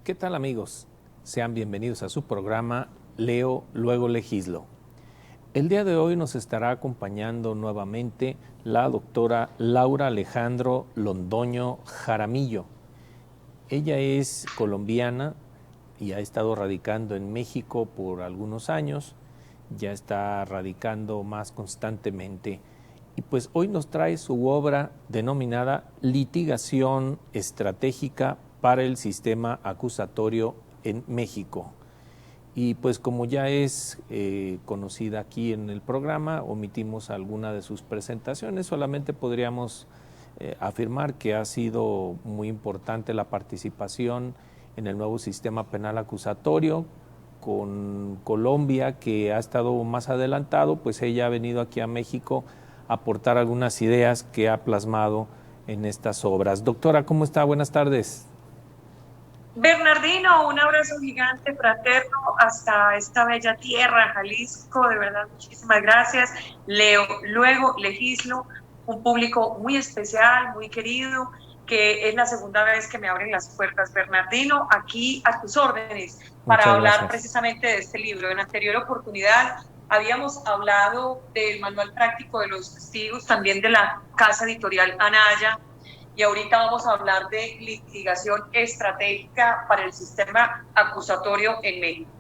¿Qué tal, amigos? Sean bienvenidos a su programa Leo, luego legislo. El día de hoy nos estará acompañando nuevamente la doctora Laura Alejandro Londoño Jaramillo. Ella es colombiana y ha estado radicando en México por algunos años, ya está radicando más constantemente. Y pues hoy nos trae su obra denominada Litigación Estratégica para el Sistema Acusatorio en México. Y pues como ya es conocida aquí en el programa, omitimos alguna de sus presentaciones, solamente podríamos afirmar que ha sido muy importante la participación en el nuevo sistema penal acusatorio con Colombia, que ha estado más adelantado, pues ella ha venido aquí a México a aportar algunas ideas que ha plasmado en estas obras. Doctora, ¿cómo está? Buenas tardes. Bernardino, un abrazo gigante, fraterno, hasta esta bella tierra, Jalisco, de verdad, muchísimas gracias. Leo, luego legislo, un público muy especial, muy querido, que es la segunda vez que me abren las puertas, Bernardino, aquí a tus órdenes, para Muchas hablar gracias. precisamente de este libro. En anterior oportunidad habíamos hablado del manual práctico de los testigos, también de la casa editorial Anaya, y ahorita vamos a hablar de litigación estratégica para el sistema acusatorio en México.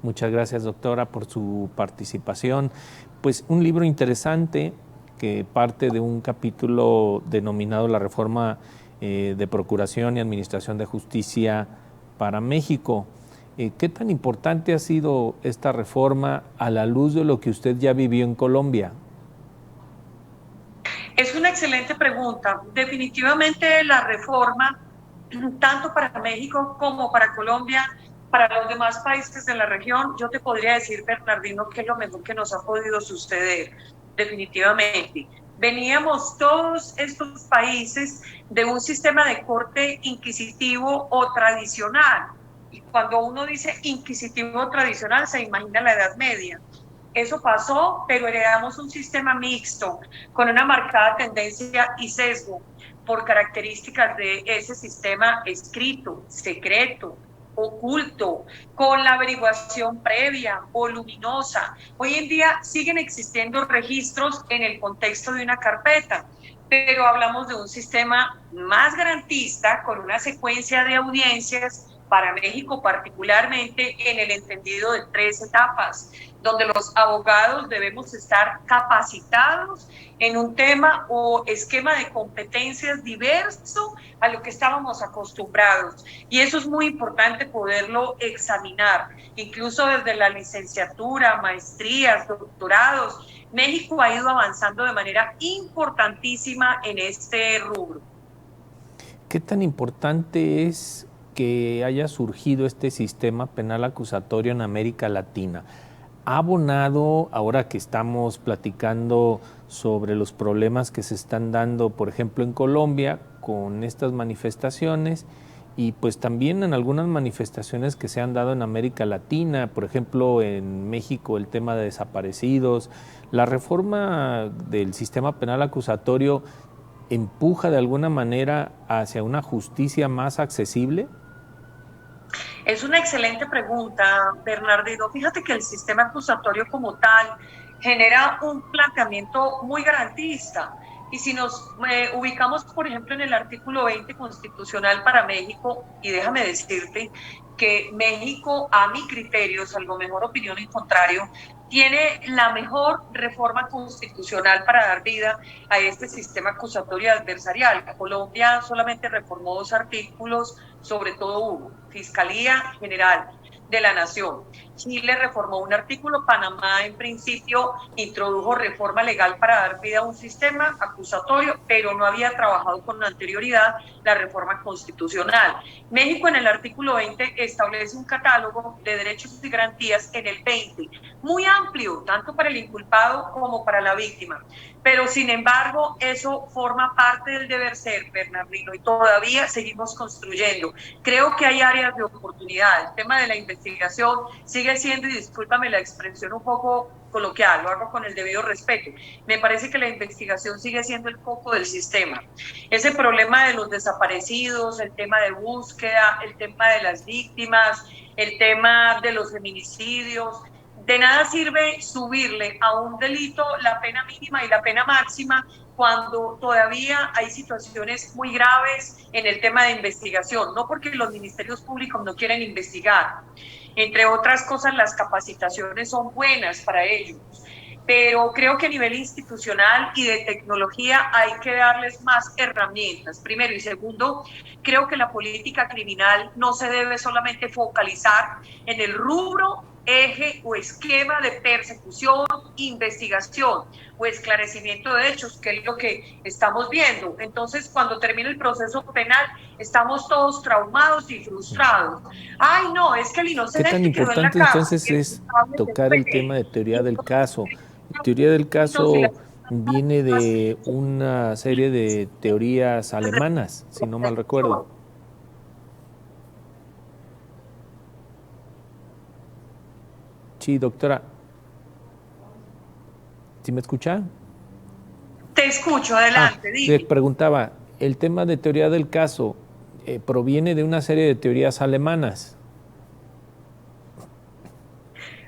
Muchas gracias, doctora, por su participación. Pues un libro interesante que parte de un capítulo denominado La Reforma de Procuración y Administración de Justicia para México. ¿Qué tan importante ha sido esta reforma a la luz de lo que usted ya vivió en Colombia? Es una excelente pregunta. Definitivamente la reforma, tanto para México como para Colombia, para los demás países de la región, yo te podría decir, Bernardino, que es lo mejor que nos ha podido suceder, definitivamente. Veníamos todos estos países de un sistema de corte inquisitivo o tradicional. Y cuando uno dice inquisitivo o tradicional, se imagina la Edad Media. Eso pasó, pero heredamos un sistema mixto, con una marcada tendencia y sesgo por características de ese sistema escrito, secreto, oculto, con la averiguación previa, voluminosa. Hoy en día siguen existiendo registros en el contexto de una carpeta, pero hablamos de un sistema más garantista, con una secuencia de audiencias para México particularmente en el entendido de 3 etapas, donde los abogados debemos estar capacitados en un tema o esquema de competencias diverso a lo que estábamos acostumbrados. Y eso es muy importante poderlo examinar, incluso desde la licenciatura, maestrías, doctorados. México ha ido avanzando de manera importantísima en este rubro. ¿Qué tan importante es que haya surgido este sistema penal acusatorio en América Latina? ¿Ha abonado, ahora que estamos platicando sobre los problemas que se están dando, por ejemplo, en Colombia, con estas manifestaciones, y pues también en algunas manifestaciones que se han dado en América Latina, por ejemplo, en México el tema de desaparecidos, la reforma del sistema penal acusatorio empuja de alguna manera hacia una justicia más accesible? Es una excelente pregunta, Bernardino. Fíjate que el sistema acusatorio como tal genera un planteamiento muy garantista. Y si nos ubicamos, por ejemplo, en el artículo 20 constitucional para México, y déjame decirte que México, a mi criterio, salvo mejor opinión en contrario, tiene la mejor reforma constitucional para dar vida a este sistema acusatorio adversarial. Colombia solamente reformó 2 artículos, sobre todo uno, Fiscalía General de la Nación. Chile reformó un artículo, Panamá en principio introdujo reforma legal para dar vida a un sistema acusatorio, pero no había trabajado con anterioridad la reforma constitucional. México en el artículo 20 establece un catálogo de derechos y garantías en el 20, muy amplio, tanto para el inculpado como para la víctima. Pero sin embargo, eso forma parte del deber ser, Bernardino, y todavía seguimos construyendo. Creo que hay áreas de oportunidad. El tema de la investigación sigue sigue siendo, y discúlpame la expresión un poco coloquial, lo hago con el debido respeto, me parece que la investigación sigue siendo el foco del sistema. Ese problema de los desaparecidos, el tema de búsqueda, el tema de las víctimas, el tema de los feminicidios, de nada sirve subirle a un delito la pena mínima y la pena máxima cuando todavía hay situaciones muy graves en el tema de investigación, no porque los ministerios públicos no quieren investigar. Entre otras cosas, las capacitaciones son buenas para ellos, pero creo que a nivel institucional y de tecnología hay que darles más herramientas, primero. Y segundo, creo que la política criminal no se debe solamente focalizar en el rubro, eje o esquema de persecución, investigación o esclarecimiento de hechos, que es lo que estamos viendo. Entonces, cuando termina el proceso penal, estamos todos traumados y frustrados. Ay, no, es que el inocente quedó en la cárcel. ¿Qué tan importante entonces es tocar el tema de teoría del caso? Teoría del caso viene de una serie de teorías alemanas, si no mal recuerdo. Sí, doctora. ¿Sí me escucha? Te escucho, adelante, dime. Le preguntaba, el tema de teoría del caso proviene de una serie de teorías alemanas.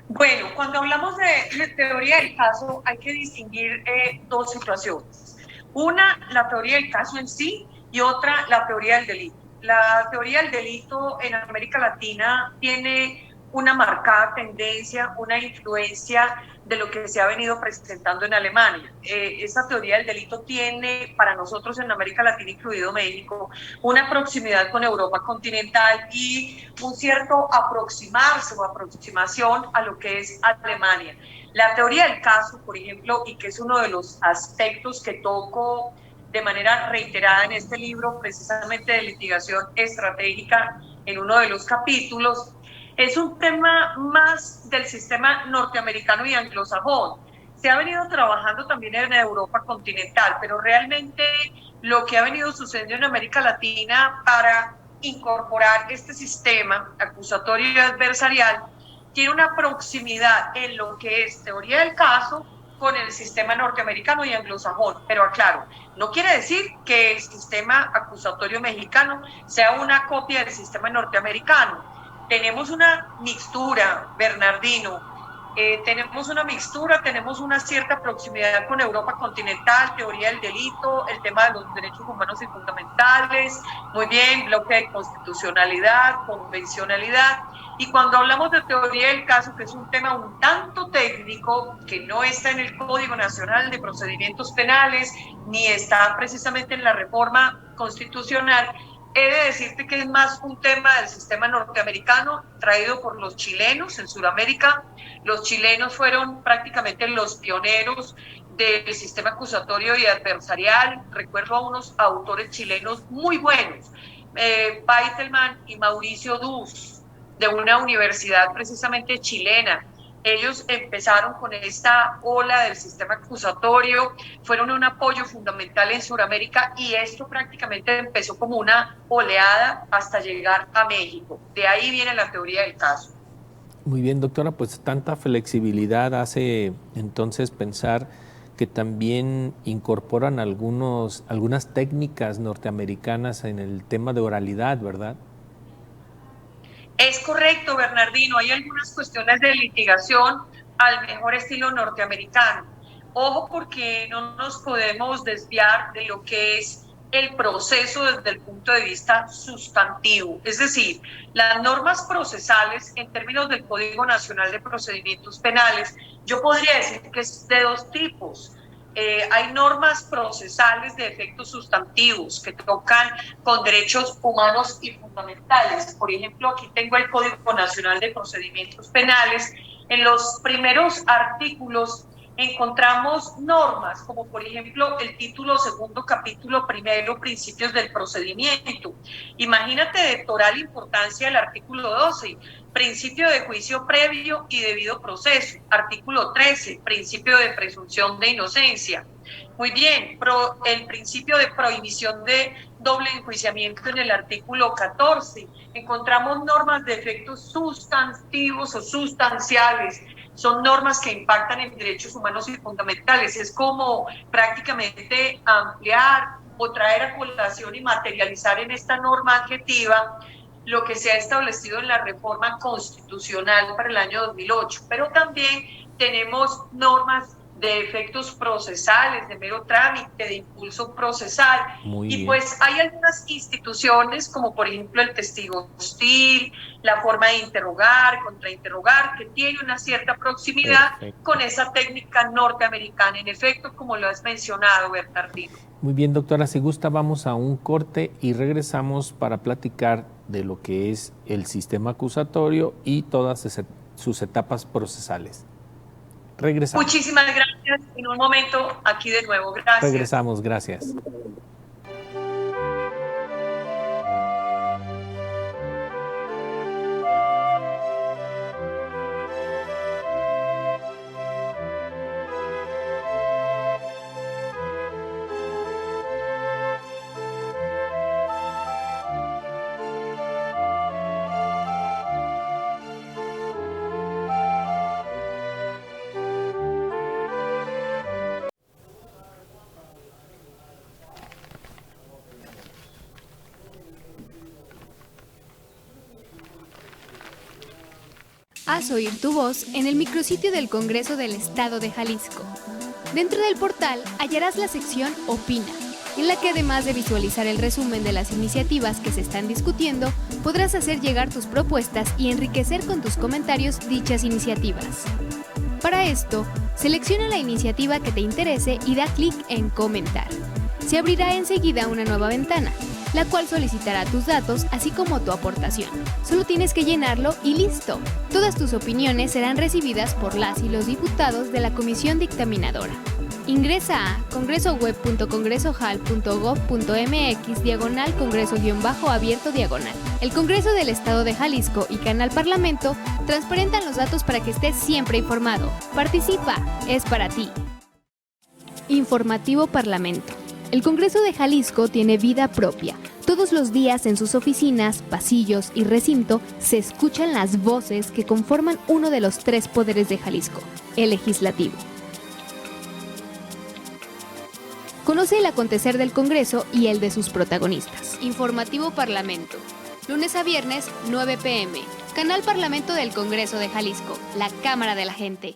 Bueno, cuando hablamos de teoría del caso hay que distinguir dos situaciones. Una, la teoría del caso en sí, y otra, la teoría del delito. La teoría del delito en América Latina tiene una marcada tendencia, una influencia de lo que se ha venido presentando en Alemania. Esa teoría del delito tiene para nosotros en América Latina, incluido México, una proximidad con Europa continental y un cierto aproximarse o aproximación a lo que es Alemania. La teoría del caso, por ejemplo, y que es uno de los aspectos que toco de manera reiterada en este libro, precisamente de litigación estratégica, en uno de los capítulos, es un tema más del sistema norteamericano y anglosajón. Se ha venido trabajando también en Europa continental, pero realmente lo que ha venido sucediendo en América Latina para incorporar este sistema acusatorio y adversarial tiene una proximidad en lo que es teoría del caso con el sistema norteamericano y anglosajón. Pero aclaro, no quiere decir que el sistema acusatorio mexicano sea una copia del sistema norteamericano. Tenemos una mixtura, Bernardino, tenemos una mixtura, tenemos una cierta proximidad con Europa continental, teoría del delito, el tema de los derechos humanos y fundamentales, muy bien, bloque de constitucionalidad, convencionalidad. Y cuando hablamos de teoría del caso, que es un tema un tanto técnico, que no está en el Código Nacional de Procedimientos Penales, ni está precisamente en la reforma constitucional, he de decirte que es más un tema del sistema norteamericano traído por los chilenos en Sudamérica. Los chilenos fueron prácticamente los pioneros del sistema acusatorio y adversarial. Recuerdo a unos autores chilenos muy buenos, Beitelman y Mauricio Dus, de una universidad precisamente chilena. Ellos empezaron con esta ola del sistema acusatorio, fueron un apoyo fundamental en Sudamérica y esto prácticamente empezó como una oleada hasta llegar a México. De ahí viene la teoría del caso. Muy bien, doctora, pues tanta flexibilidad hace entonces pensar que también incorporan algunas técnicas norteamericanas en el tema de oralidad, ¿verdad? Es correcto, Bernardino. Hay algunas cuestiones de litigación al mejor estilo norteamericano. Ojo, porque no nos podemos desviar de lo que es el proceso desde el punto de vista sustantivo. Es decir, las normas procesales en términos del Código Nacional de Procedimientos Penales, yo podría decir que es de dos tipos. Hay normas procesales de efectos sustantivos que tocan con derechos humanos y fundamentales. Por ejemplo, aquí tengo el Código Nacional de Procedimientos Penales. En los primeros artículos encontramos normas como por ejemplo el título segundo, capítulo primero, principios del procedimiento. Imagínate de total importancia el artículo 12, principio de juicio previo y debido proceso. Artículo 13, principio de presunción de inocencia. Muy bien, el principio de prohibición de doble enjuiciamiento en el artículo 14. Encontramos normas de efectos sustantivos o sustanciales. Son normas que impactan en derechos humanos y fundamentales. Es como prácticamente ampliar o traer a colación y materializar en esta norma adjetiva lo que se ha establecido en la reforma constitucional para el año 2008. Pero también tenemos normas de efectos procesales, de mero trámite, de impulso procesal. Y pues hay algunas instituciones, como por ejemplo el testigo hostil, la forma de interrogar, contrainterrogar, que tiene una cierta proximidad con esa técnica norteamericana, en efecto, como lo has mencionado, Bernardino. Muy bien, doctora, si gusta vamos a un corte y regresamos para platicar de lo que es el sistema acusatorio y todas sus etapas procesales. Regresamos. Muchísimas gracias. En un momento aquí de nuevo. Gracias. Regresamos, gracias. Haz oír tu voz en el micrositio del Congreso del Estado de Jalisco. Dentro del portal hallarás la sección Opina, en la que además de visualizar el resumen de las iniciativas que se están discutiendo, podrás hacer llegar tus propuestas y enriquecer con tus comentarios dichas iniciativas. Para esto, selecciona la iniciativa que te interese y da clic en Comentar. Se abrirá enseguida una nueva ventana, la cual solicitará tus datos así como tu aportación. Solo tienes que llenarlo y listo. Todas tus opiniones serán recibidas por las y los diputados de la comisión dictaminadora. Ingresa a congresoweb.congresohal.gov.mx/congreso-abierto/. El Congreso del Estado de Jalisco y Canal Parlamento transparentan los datos para que estés siempre informado. Participa, es para ti. Informativo Parlamento. El Congreso de Jalisco tiene vida propia. Todos los días en sus oficinas, pasillos y recinto se escuchan las voces que conforman uno de los tres poderes de Jalisco, el legislativo. Conoce el acontecer del Congreso y el de sus protagonistas. Informativo Parlamento. Lunes a viernes, 9 p.m. Canal Parlamento del Congreso de Jalisco, la Cámara de la Gente.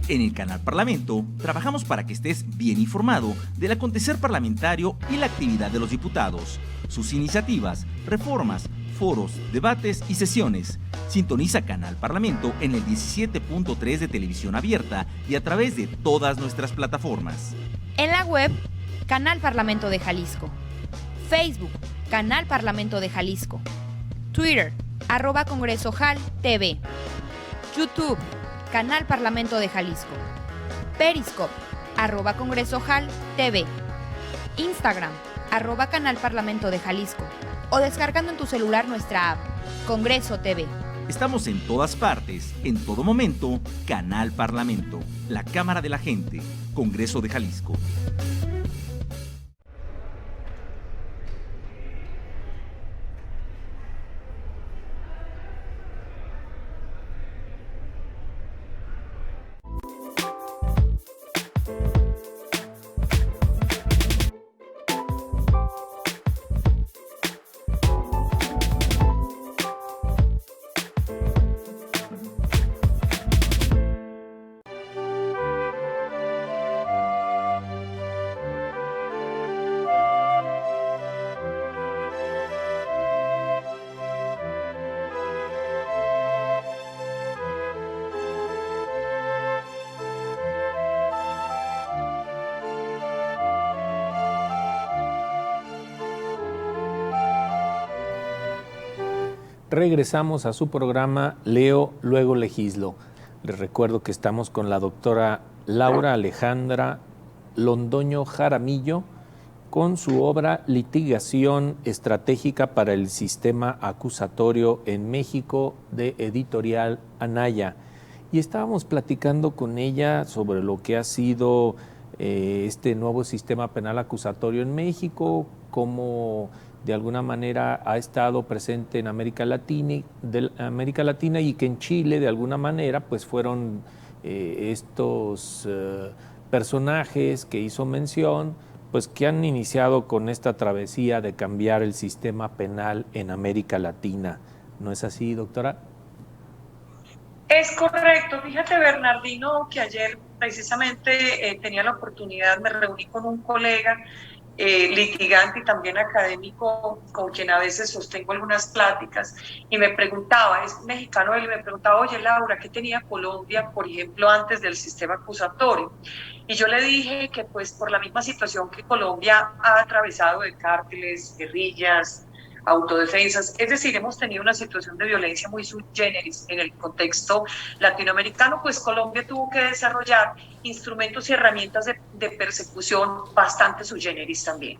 En el Canal Parlamento, trabajamos para que estés bien informado del acontecer parlamentario y la actividad de los diputados, sus iniciativas, reformas, foros, debates y sesiones. Sintoniza Canal Parlamento en el 17.3 de televisión abierta y a través de todas nuestras plataformas. En la web, Canal Parlamento de Jalisco. Facebook, Canal Parlamento de Jalisco. Twitter, @CongresoJalTV. YouTube, Canal Parlamento de Jalisco. Periscope, @CongresoJalTV. Instagram, @Canal Parlamento de Jalisco. O descargando en tu celular nuestra app, Congreso TV. Estamos en todas partes, en todo momento, Canal Parlamento, la Cámara de la Gente, Congreso de Jalisco. Regresamos a su programa Leo, luego legislo. Les recuerdo que estamos con la doctora Laura Alejandra Londoño Jaramillo con su obra Litigación Estratégica para el Sistema Acusatorio en México, de Editorial Anaya. Y estábamos platicando con ella sobre lo que ha sido este nuevo sistema penal acusatorio en México, cómo de alguna manera ha estado presente en América Latina y que en Chile de alguna manera pues fueron estos personajes que hizo mención, pues que han iniciado con esta travesía de cambiar el sistema penal en América Latina. ¿No es así, doctora? Es correcto. Fíjate, Bernardino, que ayer precisamente tenía la oportunidad, me reuní con un colega litigante y también académico con quien a veces sostengo algunas pláticas, y me preguntaba, es mexicano él, y me preguntaba, oye Laura, ¿qué tenía Colombia, por ejemplo, antes del sistema acusatorio? Y yo le dije que pues por la misma situación que Colombia ha atravesado de cárteles, guerrillas, autodefensas, es decir, hemos tenido una situación de violencia muy sui generis en el contexto latinoamericano, pues Colombia tuvo que desarrollar instrumentos y herramientas de persecución bastante sui generis también.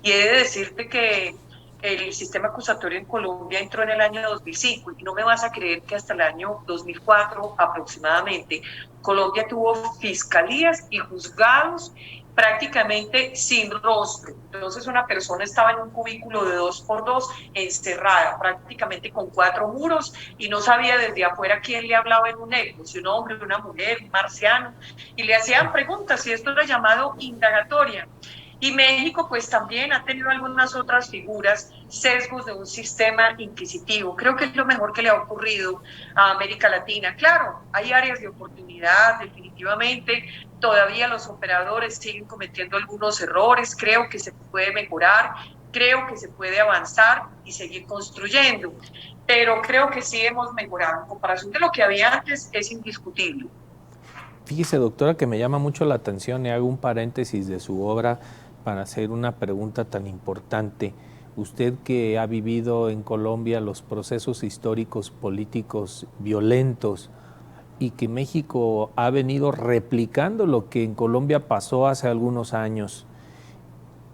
Y he de decirte que el sistema acusatorio en Colombia entró en el año 2005 y no me vas a creer que hasta el año 2004 aproximadamente Colombia tuvo fiscalías y juzgados prácticamente sin rostro. Entonces una persona estaba en un cubículo de 2x2 encerrada, prácticamente con 4 muros, y no sabía desde afuera quién le hablaba en un eco, si un hombre, una mujer, un marciano, y le hacían preguntas, y esto era llamado indagatoria. Y México pues también ha tenido algunas otras figuras, sesgos de un sistema inquisitivo. Creo que es lo mejor que le ha ocurrido a América Latina. Claro, hay áreas de oportunidad, definitivamente. Todavía los operadores siguen cometiendo algunos errores. Creo que se puede mejorar, creo que se puede avanzar y seguir construyendo. Pero creo que sí hemos mejorado. En comparación de lo que había antes, es indiscutible. Fíjese, doctora, que me llama mucho la atención y hago un paréntesis de su obra para hacer una pregunta tan importante. Usted, que ha vivido en Colombia los procesos históricos políticos violentos y que México ha venido replicando lo que en Colombia pasó hace algunos años,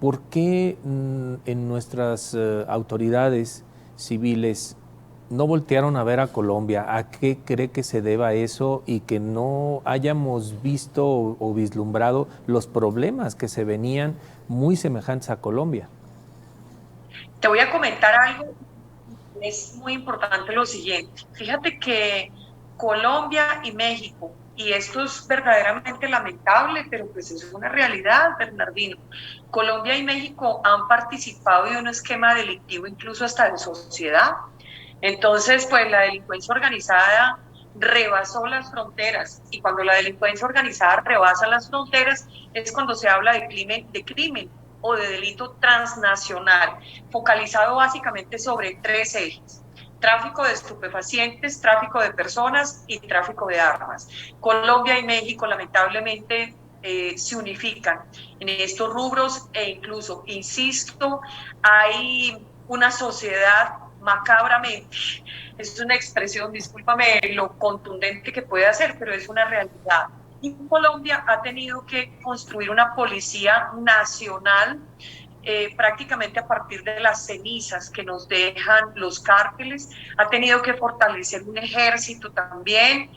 ¿por qué en nuestras autoridades civiles no voltearon a ver a Colombia? ¿A qué cree que se deba eso y que no hayamos visto o vislumbrado los problemas que se venían muy semejantes a Colombia? Te voy a comentar algo, es muy importante lo siguiente. Fíjate que Colombia y México, y esto es verdaderamente lamentable, pero pues es una realidad, Bernardino. Colombia y México han participado de un esquema delictivo incluso hasta de sociedad. Entonces, pues la delincuencia organizada rebasó las fronteras, y cuando la delincuencia organizada rebasa las fronteras es cuando se habla de crimen o de delito transnacional, focalizado básicamente sobre 3 ejes: tráfico de estupefacientes, tráfico de personas y tráfico de armas. Colombia y México lamentablemente se unifican en estos rubros, e incluso, insisto, hay una sociedad macabramente, es una expresión, discúlpame lo contundente que puede hacer, pero es una realidad. Y Colombia ha tenido que construir una policía nacional prácticamente a partir de las cenizas que nos dejan los cárteles. Ha tenido que fortalecer un ejército también.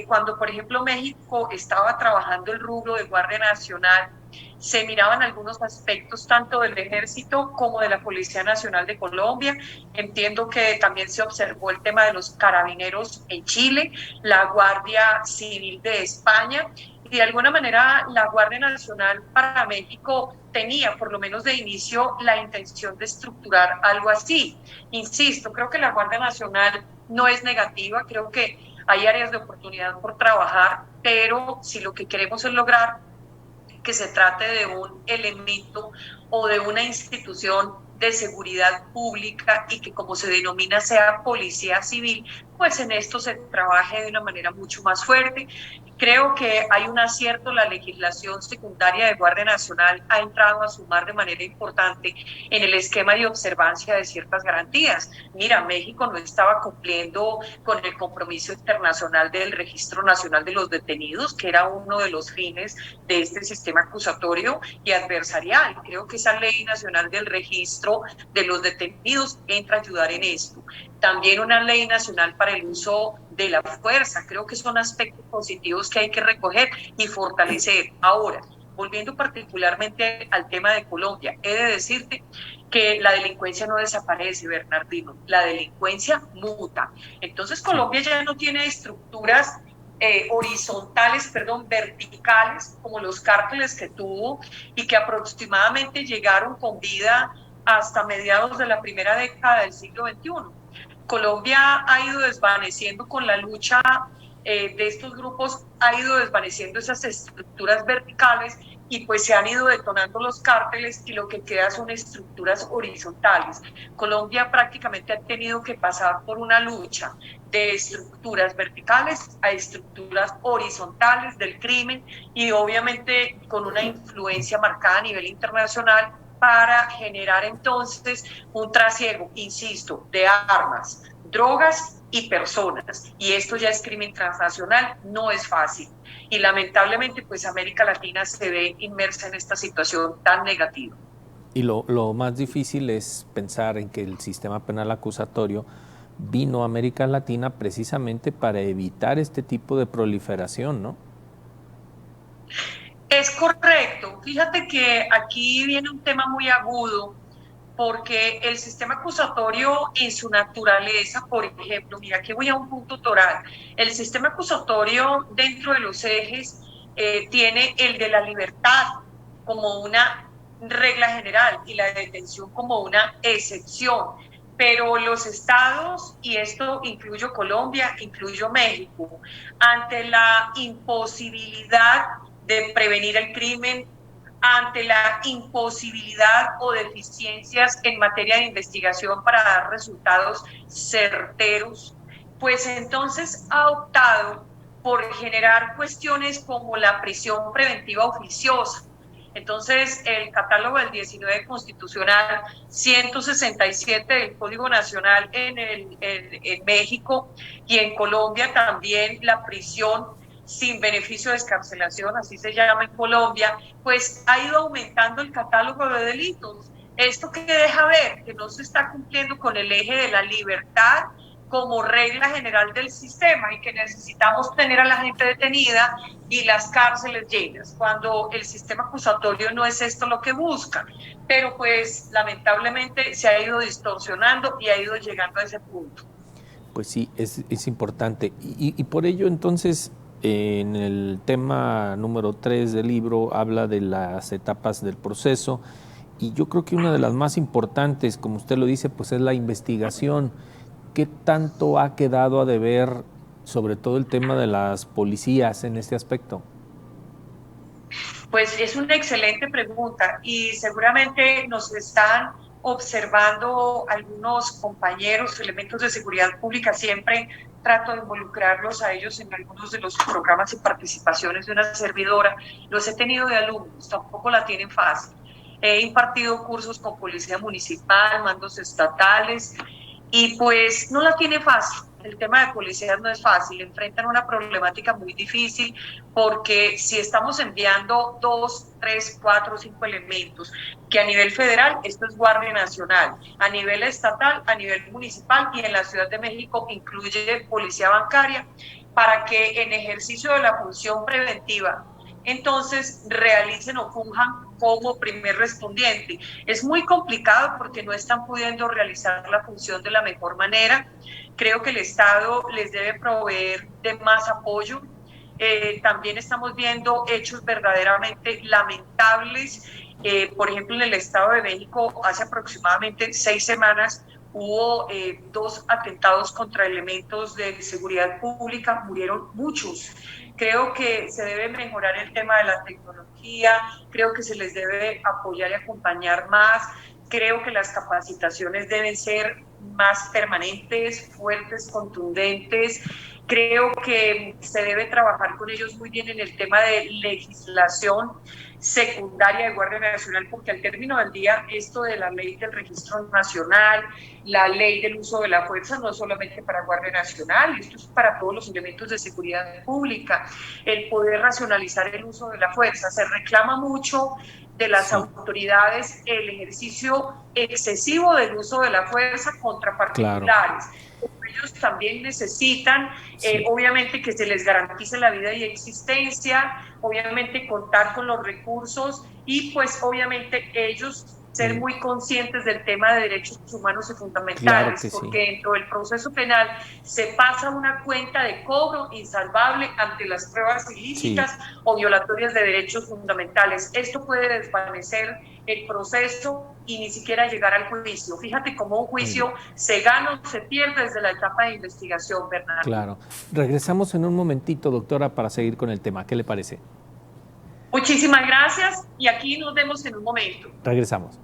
Cuando, por ejemplo, México estaba trabajando el rubro de Guardia Nacional, se miraban algunos aspectos tanto del ejército como de la Policía Nacional de Colombia. Entiendo que también se observó el tema de los carabineros en Chile, la Guardia Civil de España, y de alguna manera la Guardia Nacional para México tenía, por lo menos de inicio, la intención de estructurar algo así. Insisto, creo que la Guardia Nacional no es negativa, creo que hay áreas de oportunidad por trabajar, pero si lo que queremos es lograr que se trate de un elemento o de una institución de seguridad pública y que, como se denomina, sea policía civil, pues en esto se trabaje de una manera mucho más fuerte. Creo que hay un acierto, la legislación secundaria de Guardia Nacional ha entrado a sumar de manera importante en el esquema de observancia de ciertas garantías. Mira, México no estaba cumpliendo con el compromiso internacional del Registro Nacional de los Detenidos, que era uno de los fines de este sistema acusatorio y adversarial. Creo que esa Ley Nacional del Registro de los Detenidos entra a ayudar en esto. También una ley nacional para el uso de la fuerza. Creo que son aspectos positivos que hay que recoger y fortalecer. Ahora, volviendo particularmente al tema de Colombia, he de decirte que la delincuencia no desaparece, Bernardino, la delincuencia muta. Entonces Colombia ya no tiene estructuras verticales, como los cárteles que tuvo y que aproximadamente llegaron con vida hasta mediados de la primera década del siglo XXI. Colombia ha ido desvaneciendo con la lucha de estos grupos, ha ido desvaneciendo esas estructuras verticales y pues se han ido detonando los cárteles y lo que queda son estructuras horizontales. Colombia prácticamente ha tenido que pasar por una lucha de estructuras verticales a estructuras horizontales del crimen y obviamente con una influencia marcada a nivel internacional para generar entonces un trasiego, insisto, de armas, drogas y personas. Y esto ya es crimen transnacional, no es fácil. Y lamentablemente, pues América Latina se ve inmersa en esta situación tan negativa. Y lo más difícil es pensar en que el sistema penal acusatorio vino a América Latina precisamente para evitar este tipo de proliferación, ¿no? Es correcto. Fíjate que aquí viene un tema muy agudo porque el sistema acusatorio en su naturaleza, por ejemplo, mira, aquí voy a un punto toral. El sistema acusatorio dentro de los ejes tiene el de la libertad como una regla general y la detención como una excepción. Pero los estados, y esto incluyo Colombia, incluyo México, ante la imposibilidad de prevenir el crimen, ante la imposibilidad o deficiencias en materia de investigación para dar resultados certeros, pues entonces ha optado por generar cuestiones como la prisión preventiva oficiosa. Entonces, el catálogo del 19 constitucional, 167 del Código Nacional en México y en Colombia también la prisión sin beneficio de excarcelación, así se llama en Colombia, pues ha ido aumentando el catálogo de delitos. Esto que deja ver que no se está cumpliendo con el eje de la libertad como regla general del sistema y que necesitamos tener a la gente detenida y las cárceles llenas, cuando el sistema acusatorio no es esto lo que busca. Pero pues lamentablemente se ha ido distorsionando y ha ido llegando a ese punto. Pues sí, es importante. Y por ello entonces, en el tema número 3 del libro habla de las etapas del proceso y yo creo que una de las más importantes, como usted lo dice, pues es la investigación. ¿Qué tanto ha quedado a deber, sobre todo el tema de las policías en este aspecto? Pues es una excelente pregunta y seguramente nos están observando algunos compañeros, elementos de seguridad pública. Siempre trato de involucrarlos a ellos en algunos de los programas y participaciones de una servidora. Los he tenido de alumnos, tampoco la tienen fácil. He impartido cursos con policía municipal, mandos estatales, y pues no la tiene fácil. El tema de policías no es fácil, enfrentan una problemática muy difícil porque si estamos enviando 2, 3, 4, 5 elementos, que a nivel federal esto es Guardia Nacional, a nivel estatal, a nivel municipal y en la Ciudad de México incluye Policía Bancaria, para que en ejercicio de la función preventiva entonces realicen o funjan como primer respondiente. Es muy complicado porque no están pudiendo realizar la función de la mejor manera. Creo que el Estado les debe proveer de más apoyo. También estamos viendo hechos verdaderamente lamentables. Por ejemplo, en el Estado de México, hace aproximadamente 6 semanas, hubo 2 atentados contra elementos de seguridad pública, murieron muchos. Creo que se debe mejorar el tema de la tecnología, creo que se les debe apoyar y acompañar más. Creo que las capacitaciones deben ser más permanentes, fuertes, contundentes. Creo que se debe trabajar con ellos muy bien en el tema de legislación secundaria de Guardia Nacional, porque al término del día esto de la ley del registro nacional, la ley del uso de la fuerza no es solamente para Guardia Nacional, esto es para todos los elementos de seguridad pública, el poder racionalizar el uso de la fuerza. Se reclama mucho de las autoridades el ejercicio excesivo del uso de la fuerza contra particulares. Claro. Ellos también necesitan, obviamente, que se les garantice la vida y existencia, obviamente contar con los recursos y pues obviamente ellos ser muy conscientes del tema de derechos humanos y fundamentales, claro, porque dentro del proceso penal se pasa una cuenta de cobro insalvable ante las pruebas ilícitas o violatorias de derechos fundamentales. Esto puede desvanecer el proceso y ni siquiera llegar al juicio. Fíjate cómo un juicio se gana o se pierde desde la etapa de investigación, Bernardo. Claro. Regresamos en un momentito, doctora, para seguir con el tema. ¿Qué le parece? Muchísimas gracias y aquí nos vemos en un momento. Regresamos.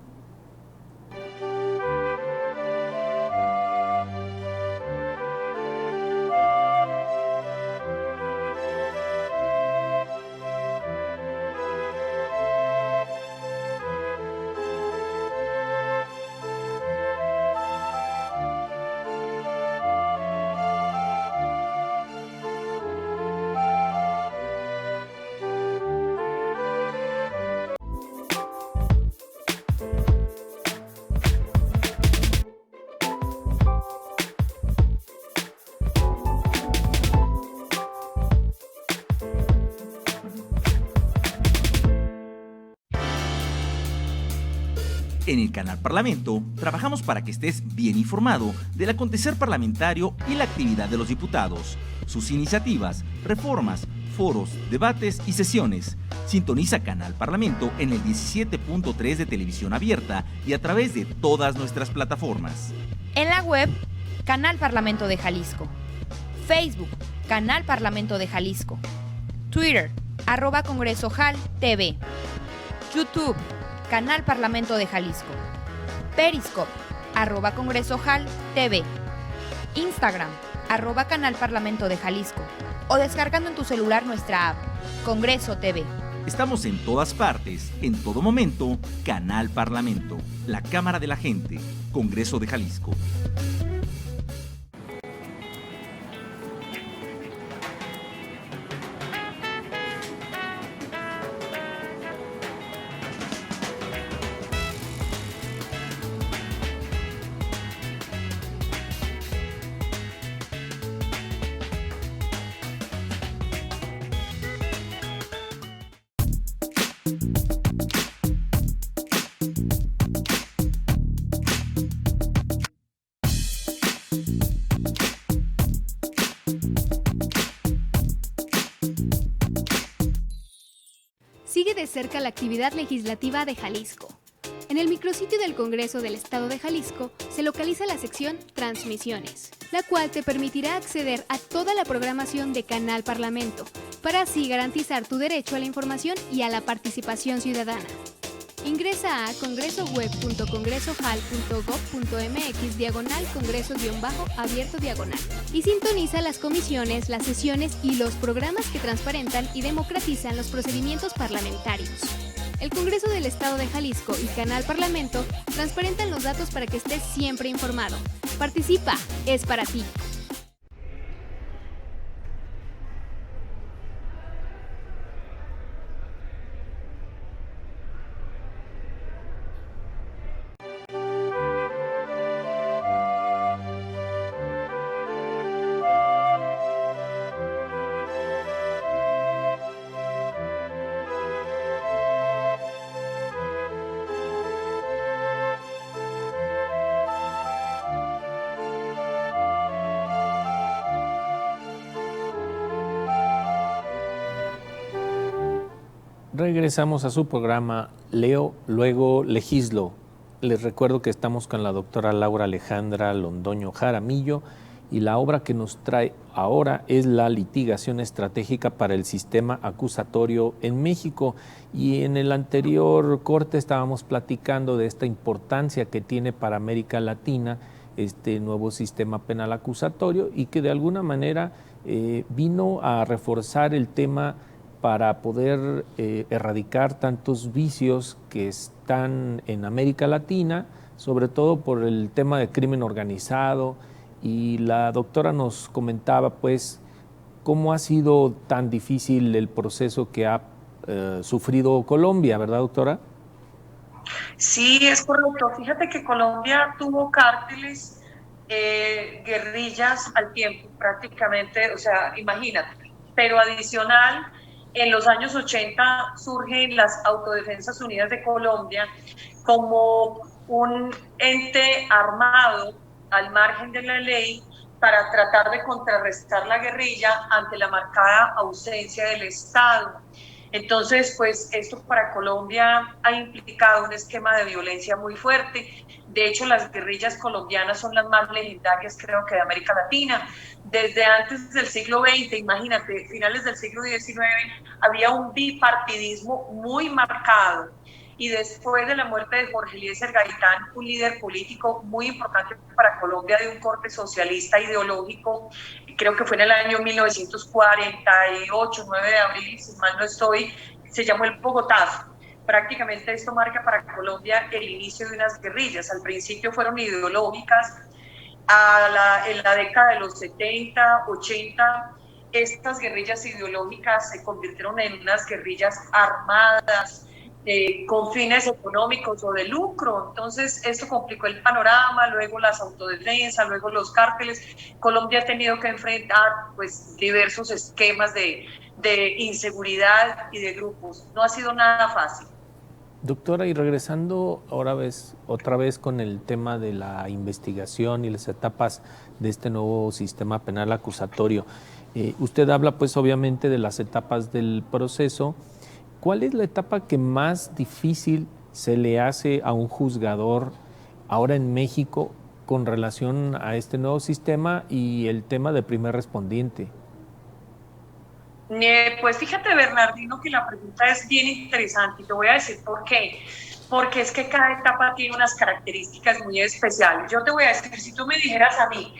En el Canal Parlamento, trabajamos para que estés bien informado del acontecer parlamentario y la actividad de los diputados, sus iniciativas, reformas, foros, debates y sesiones. Sintoniza Canal Parlamento en el 17.3 de televisión abierta y a través de todas nuestras plataformas. En la web, Canal Parlamento de Jalisco. Facebook, Canal Parlamento de Jalisco. Twitter, @CongresoJalTV. YouTube, Canal Parlamento de Jalisco. Periscope, @CongresoJalTV. Instagram, @Canal Parlamento de Jalisco. O descargando en tu celular nuestra app, Congreso TV. Estamos en todas partes, en todo momento, Canal Parlamento, la Cámara de la Gente, Congreso de Jalisco. Sigue de cerca la actividad legislativa de Jalisco. En el micrositio del Congreso del Estado de Jalisco se localiza la sección Transmisiones, la cual te permitirá acceder a toda la programación de Canal Parlamento, para así garantizar tu derecho a la información y a la participación ciudadana. Ingresa a congresoweb.congresojal.gov.mx/congreso-abierto/ y sintoniza las comisiones, las sesiones y los programas que transparentan y democratizan los procedimientos parlamentarios. El Congreso del Estado de Jalisco y Canal Parlamento transparentan los datos para que estés siempre informado. Participa, es para ti. Regresamos a su programa Leo, luego legislo. Les recuerdo que estamos con la doctora Laura Alejandra Londoño Jaramillo y la obra que nos trae ahora es la litigación estratégica para el sistema acusatorio en México. Y en el anterior corte estábamos platicando de esta importancia que tiene para América Latina este nuevo sistema penal acusatorio y que de alguna manera vino a reforzar el tema para poder erradicar tantos vicios que están en América Latina, sobre todo por el tema de crimen organizado. Y la doctora nos comentaba pues cómo ha sido tan difícil el proceso que ha sufrido Colombia, ¿verdad, doctora? Sí, es correcto. Fíjate que Colombia tuvo cárteles, guerrillas al tiempo prácticamente, o sea, imagínate. Pero adicional, en los años 80 surgen las Autodefensas Unidas de Colombia como un ente armado al margen de la ley para tratar de contrarrestar la guerrilla ante la marcada ausencia del Estado. Entonces, pues esto para Colombia ha implicado un esquema de violencia muy fuerte. De hecho, las guerrillas colombianas son las más legendarias, creo que de América Latina. Desde antes del siglo XX, imagínate, finales del siglo XIX, había un bipartidismo muy marcado. Y después de la muerte de Jorge Eliezer Gaitán, un líder político muy importante para Colombia de un corte socialista ideológico, creo que fue en el año 1948, 9 de abril, si mal no estoy, se llamó el Bogotazo. Prácticamente esto marca para Colombia el inicio de unas guerrillas. Al principio fueron ideológicas, en la década de los 70, 80, estas guerrillas ideológicas se convirtieron en unas guerrillas armadas, con fines económicos o de lucro. Entonces esto complicó el panorama, luego las autodefensas, luego los cárteles. Colombia ha tenido que enfrentar pues diversos esquemas de inseguridad y de grupos. No ha sido nada fácil. Doctora, y regresando otra vez con el tema de la investigación y las etapas de este nuevo sistema penal acusatorio, usted habla pues obviamente de las etapas del proceso. ¿Cuál es la etapa que más difícil se le hace a un juzgador ahora en México con relación a este nuevo sistema y el tema de primer respondiente? Pues fíjate, Bernardino, que la pregunta es bien interesante y te voy a decir por qué. Porque es que cada etapa tiene unas características muy especiales. Yo te voy a decir, si tú me dijeras a mí,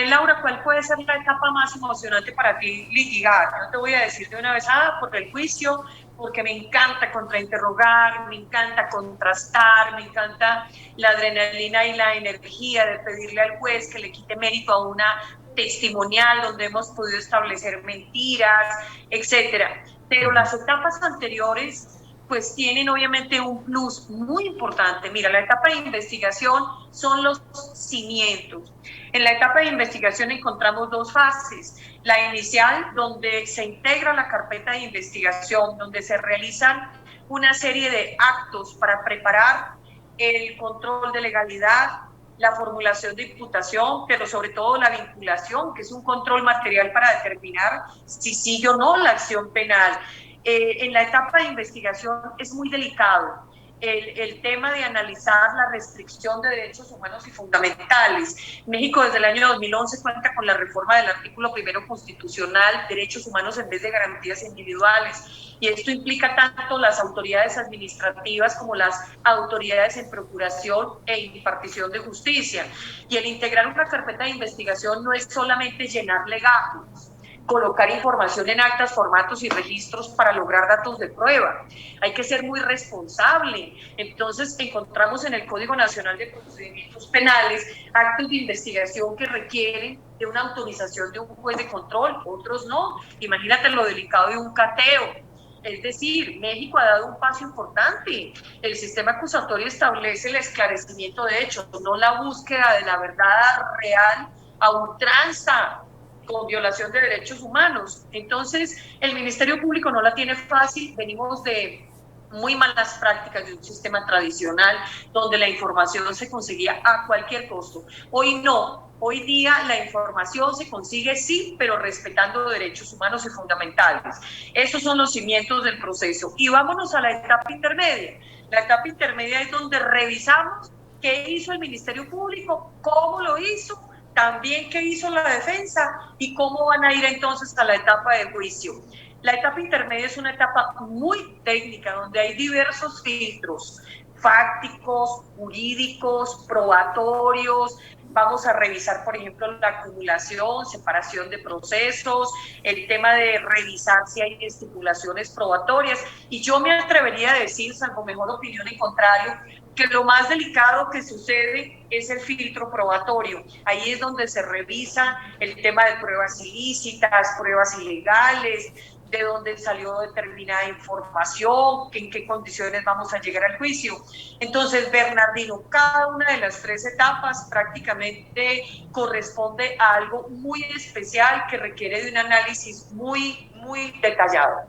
Laura, ¿cuál puede ser la etapa más emocionante para ti litigar? Yo te voy a decir de una vez, por el juicio, porque me encanta contrainterrogar, me encanta contrastar, me encanta la adrenalina y la energía de pedirle al juez que le quite mérito a una testimonial donde hemos podido establecer mentiras, etcétera. Pero las etapas anteriores pues tienen obviamente un plus muy importante. Mira, la etapa de investigación son los cimientos. En la etapa de investigación encontramos dos fases. La inicial, donde se integra la carpeta de investigación, donde se realizan una serie de actos para preparar el control de legalidad, la formulación de imputación, pero sobre todo la vinculación, que es un control material para determinar si sigue o no la acción penal. En la etapa de investigación es muy delicado el tema de analizar la restricción de derechos humanos y fundamentales. México desde el año 2011 cuenta con la reforma del artículo 1 constitucional, derechos humanos en vez de garantías individuales, y esto implica tanto las autoridades administrativas como las autoridades en procuración e impartición de justicia. Y el integrar una carpeta de investigación no es solamente llenar legajos, colocar información en actas, formatos y registros para lograr datos de prueba. Hay que ser muy responsable. Entonces encontramos en el Código Nacional de Procedimientos Penales actos de investigación que requieren de una autorización de un juez de control, otros no. Imagínate lo delicado de un cateo. Es decir, México ha dado un paso importante. El sistema acusatorio establece el esclarecimiento de hechos, no la búsqueda de la verdad real a ultranza, con violación de derechos humanos. Entonces, el Ministerio Público no la tiene fácil. Venimos de muy malas prácticas de un sistema tradicional donde la información se conseguía a cualquier costo. Hoy no. Hoy día la información se consigue sí, pero respetando derechos humanos y fundamentales. Esos son los cimientos del proceso. Y vámonos a la etapa intermedia. La etapa intermedia es donde revisamos qué hizo el Ministerio Público, cómo lo hizo, también qué hizo la defensa y cómo van a ir entonces a la etapa de juicio. La etapa intermedia es una etapa muy técnica donde hay diversos filtros fácticos, jurídicos, probatorios. Vamos a revisar, por ejemplo, la acumulación, separación de procesos, el tema de revisar si hay estipulaciones probatorias. Y yo me atrevería a decir, salvo mejor opinión en contrario, que lo más delicado que sucede es el filtro probatorio. Ahí es donde se revisa el tema de pruebas ilícitas, pruebas ilegales, de dónde salió determinada información, en qué condiciones vamos a llegar al juicio. Entonces, Bernardino, cada una de las 3 etapas prácticamente corresponde a algo muy especial que requiere de un análisis muy, muy detallado.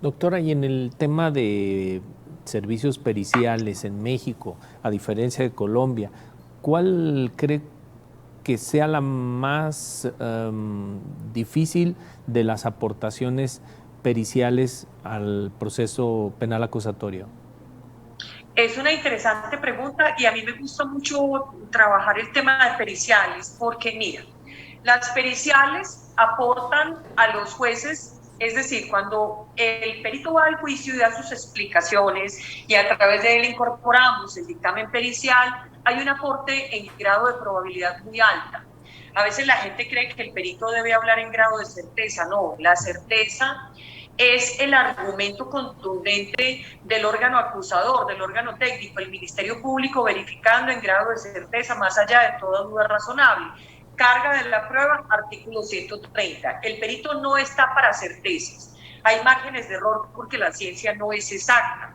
Doctora, y en el tema de servicios periciales en México, a diferencia de Colombia, ¿cuál cree que sea la más difícil de las aportaciones periciales al proceso penal acusatorio? Es una interesante pregunta y a mí me gusta mucho trabajar el tema de periciales porque, mira, las periciales aportan a los jueces. Es decir, cuando el perito va al juicio y da sus explicaciones y a través de él incorporamos el dictamen pericial, hay un aporte en grado de probabilidad muy alta. A veces la gente cree que el perito debe hablar en grado de certeza. No, la certeza es el argumento contundente del órgano acusador, del órgano técnico, el Ministerio Público verificando en grado de certeza más allá de toda duda razonable. Carga de la prueba, artículo 130. El perito no está para certezas. Hay márgenes de error porque la ciencia no es exacta.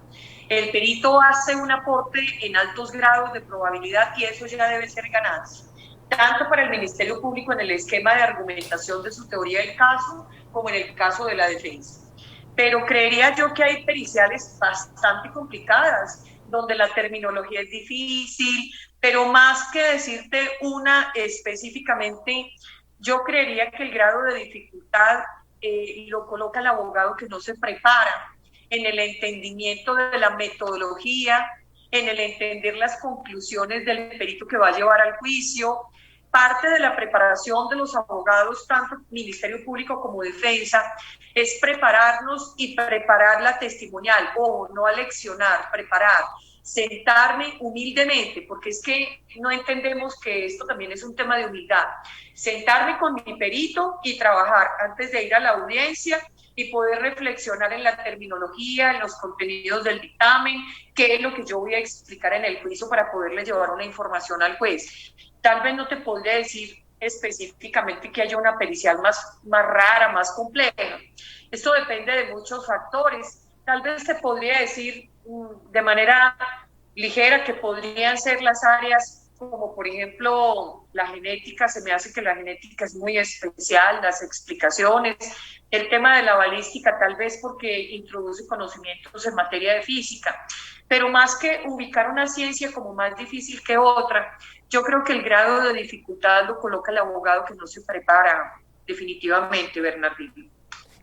El perito hace un aporte en altos grados de probabilidad y eso ya debe ser ganancia, tanto para el Ministerio Público en el esquema de argumentación de su teoría del caso, como en el caso de la defensa. Pero creería yo que hay periciales bastante complicadas, donde la terminología es difícil, pero más que decirte una específicamente, yo creería que el grado de dificultad lo coloca el abogado que no se prepara en el entendimiento de la metodología, en el entender las conclusiones del perito que va a llevar al juicio. Parte de la preparación de los abogados, tanto Ministerio Público como Defensa, es prepararnos y preparar la testimonial, o no aleccionar, preparar, sentarme humildemente, porque es que no entendemos que esto también es un tema de humildad, sentarme con mi perito y trabajar antes de ir a la audiencia y poder reflexionar en la terminología, en los contenidos del dictamen, qué es lo que yo voy a explicar en el juicio para poderle llevar una información al juez. Tal vez no te podría decir específicamente que haya una pericial más rara, más compleja. Esto depende de muchos factores. Tal vez te podría decir de manera ligera que podrían ser las áreas como por ejemplo la genética. Se me hace que la genética es muy especial, las explicaciones, el tema de la balística tal vez porque introduce conocimientos en materia de física, pero más que ubicar una ciencia como más difícil que otra, yo creo que el grado de dificultad lo coloca el abogado que no se prepara definitivamente, Bernardino.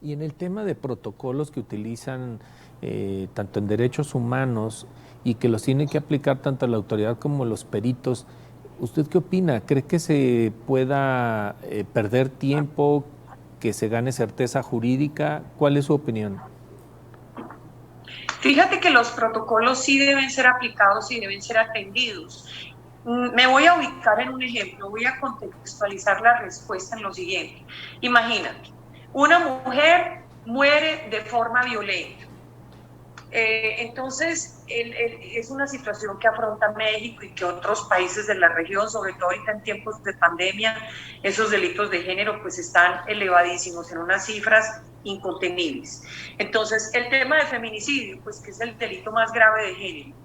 Y en el tema de protocolos que utilizan tanto en derechos humanos y que los tiene que aplicar tanto la autoridad como los peritos, ¿usted qué opina? ¿Cree que se pueda perder tiempo, que se gane certeza jurídica? ¿Cuál es su opinión? Fíjate que los protocolos sí deben ser aplicados y deben ser atendidos. Me voy a ubicar en un ejemplo, voy a contextualizar la respuesta en lo siguiente. Imagínate, una mujer muere de forma violenta. Entonces, es una situación que afronta México y que otros países de la región, sobre todo ahorita en tiempos de pandemia, esos delitos de género pues están elevadísimos en unas cifras incontenibles. Entonces, el tema de feminicidio, pues que es el delito más grave de género.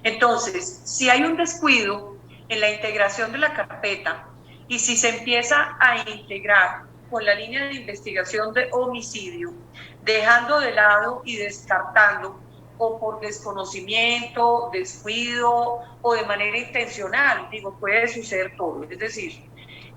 Entonces, si hay un descuido en la integración de la carpeta y si se empieza a integrar con la línea de investigación de homicidio, dejando de lado y descartando o por desconocimiento, descuido o de manera intencional, digo, puede suceder todo. Es decir,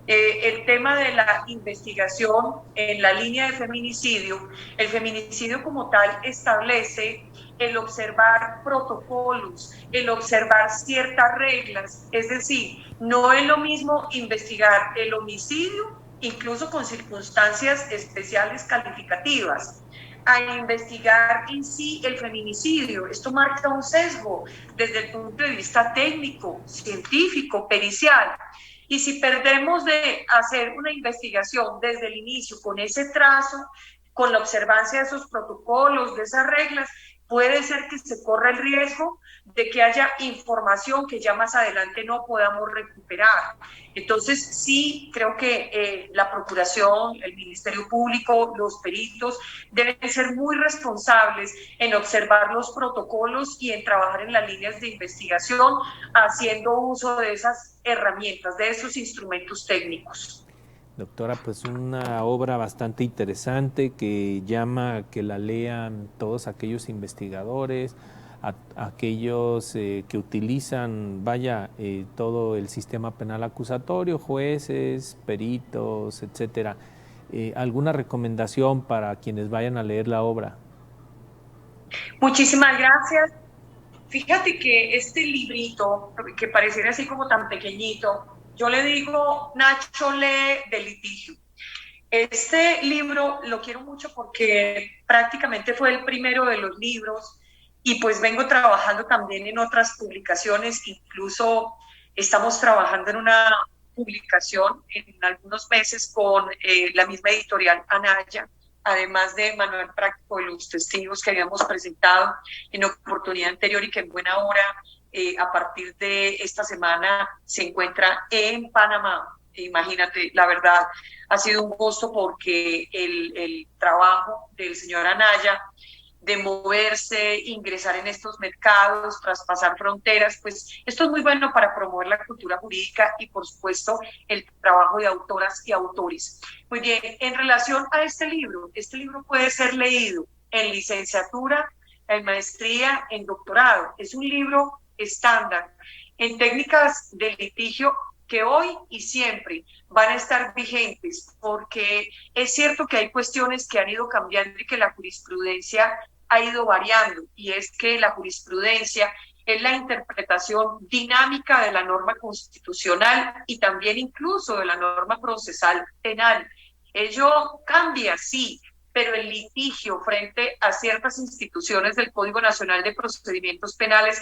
El tema de la investigación en la línea de feminicidio, el feminicidio como tal establece el observar protocolos, el observar ciertas reglas, es decir, no es lo mismo investigar el homicidio, incluso con circunstancias especiales calificativas, a investigar en sí el feminicidio. Esto marca un sesgo desde el punto de vista técnico, científico, pericial. Y si perdemos de hacer una investigación desde el inicio con ese trazo, con la observancia de esos protocolos, de esas reglas, puede ser que se corra el riesgo de que haya información que ya más adelante no podamos recuperar. Entonces, sí, creo que la Procuración, el Ministerio Público, los peritos deben ser muy responsables en observar los protocolos y en trabajar en las líneas de investigación, haciendo uso de esas herramientas, de esos instrumentos técnicos. Doctora, pues una obra bastante interesante que llama a que la lean todos aquellos investigadores, aquellos que utilizan, todo el sistema penal acusatorio, jueces, peritos, etcétera. ¿Alguna recomendación para quienes vayan a leer la obra? Muchísimas gracias. Fíjate que este librito, que pareciera así como tan pequeñito, yo le digo, Nacho lee de litigio. Este libro lo quiero mucho porque prácticamente fue el primero de los libros y pues vengo trabajando también en otras publicaciones, incluso estamos trabajando en una publicación en algunos meses con la misma editorial Anaya, además de manual práctico de los testigos que habíamos presentado en oportunidad anterior y que en buena hora a partir de esta semana se encuentra en Panamá. Imagínate, la verdad ha sido un gusto porque el trabajo del señor Anaya de moverse, ingresar en estos mercados, traspasar fronteras, pues esto es muy bueno para promover la cultura jurídica y por supuesto el trabajo de autoras y autores. Muy bien, en relación a este libro puede ser leído en licenciatura, en maestría, en doctorado. Es un libro estándar en técnicas de litigio que hoy y siempre van a estar vigentes, porque es cierto que hay cuestiones que han ido cambiando y que la jurisprudencia ha ido variando, y es que la jurisprudencia es la interpretación dinámica de la norma constitucional y también incluso de la norma procesal penal. Ello cambia, sí, pero el litigio frente a ciertas instituciones del Código Nacional de Procedimientos Penales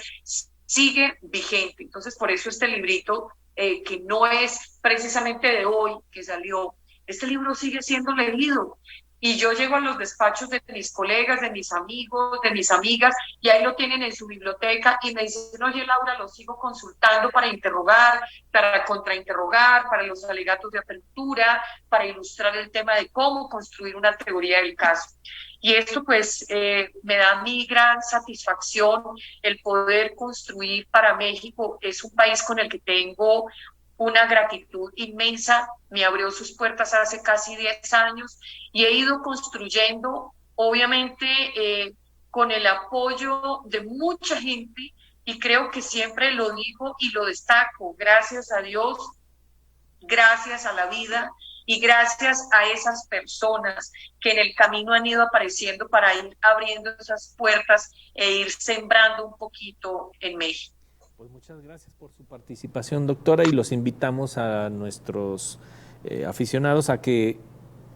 sigue vigente. Entonces, por eso este librito, que no es precisamente de hoy que salió, este libro sigue siendo leído. Y yo llego a los despachos de mis colegas, de mis amigos, de mis amigas, y ahí lo tienen en su biblioteca y me dicen, oye Laura, lo sigo consultando para interrogar, para contrainterrogar, para los alegatos de apertura, para ilustrar el tema de cómo construir una teoría del caso. Y esto pues me da mi gran satisfacción el poder construir para México. Es un país con el que tengo una gratitud inmensa. Me abrió sus puertas hace casi 10 años y he ido construyendo, obviamente, con el apoyo de mucha gente, y creo que siempre lo digo y lo destaco, gracias a Dios, gracias a la vida y gracias a esas personas que en el camino han ido apareciendo para ir abriendo esas puertas e ir sembrando un poquito en México. Pues muchas gracias por su participación, doctora, y los invitamos a nuestros aficionados a que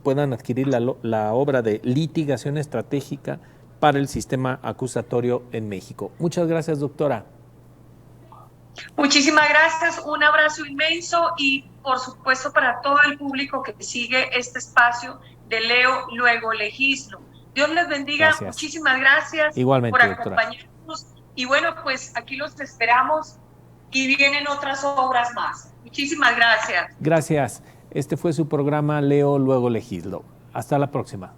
puedan adquirir la obra de Litigación Estratégica para el Sistema Acusatorio en México. Muchas gracias, doctora. Muchísimas gracias, un abrazo inmenso y por supuesto para todo el público que sigue este espacio de Leo Luego Legislo. Dios les bendiga, gracias. Muchísimas gracias. Igualmente, por acompañarnos. Doctora. Y bueno, pues aquí los esperamos y vienen otras obras más. Muchísimas gracias. Gracias. Este fue su programa Leo Luego Legislo. Hasta la próxima.